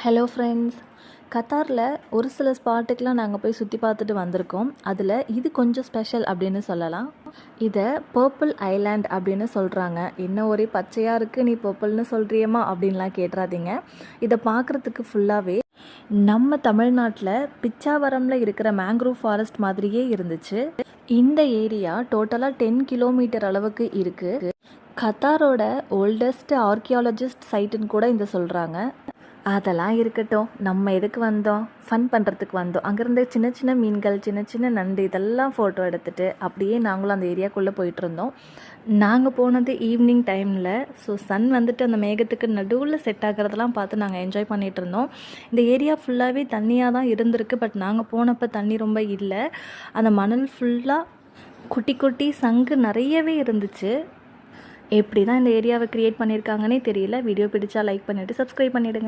Hello friends, கத்தாரில் ஒரு சில ஸ்பாட்டுக்கெலாம் நாங்கள் போய் சுற்றி பார்த்துட்டு வந்திருக்கோம். அதில் இது கொஞ்சம் ஸ்பெஷல் அப்படின்னு சொல்லலாம். இதை பர்பிள் ஐலாண்ட் அப்படின்னு சொல்கிறாங்க. என்ன ஒரே பச்சையாக இருக்குது, நீ பர்பிள்னு சொல்கிறியம்மா அப்படின்லாம் கேட்டுறாதீங்க. இதை பார்க்குறதுக்கு ஃபுல்லாகவே நம்ம தமிழ்நாட்டில் பிச்சாவரமில் இருக்கிற மேங்க்ரோவ் ஃபாரஸ்ட் மாதிரியே இருந்துச்சு. இந்த ஏரியா டோட்டலாக 10 கிலோமீட்டர் அளவுக்கு இருக்குது. கத்தாரோட ஓல்டஸ்ட் ஆர்கியாலஜிஸ்ட் சைட்டுன்னு கூட இந்த சொல்கிறாங்க. அதெல்லாம் இருக்கட்டும், நம்ம எதுக்கு வந்தோம்? ஃபன் பண்ணுறதுக்கு வந்தோம். அங்கேருந்து சின்ன சின்ன மீன்கள், சின்ன சின்ன நண்டு இதெல்லாம் ஃபோட்டோ எடுத்துகிட்டு அப்படியே நாங்களும் அந்த ஏரியாக்குள்ளே போயிட்டுருந்தோம். நாங்கள் போனது ஈவினிங் டைமில். ஸோ சன் வந்துட்டு அந்த மேகத்துக்கு நடுவில் செட் ஆகிறதெல்லாம் பார்த்து நாங்கள் என்ஜாய் பண்ணிகிட்டு இருந்தோம். இந்த ஏரியா ஃபுல்லாகவே தண்ணியாக தான் இருந்திருக்கு. பட் நாங்கள் போனப்போ தண்ணி ரொம்ப இல்லை. அந்த மணல் ஃபுல்லாக குட்டி குட்டி சங்கு நிறையவே இருந்துச்சு. எப்படி தான் இந்த ஏரியாவை க்ரியேட் பண்ணியிருக்காங்கன்னே தெரியல. வீடியோ பிடிச்சா லைக் பண்ணிவிட்டு சப்ஸ்கிரைப் பண்ணிவிடுங்க.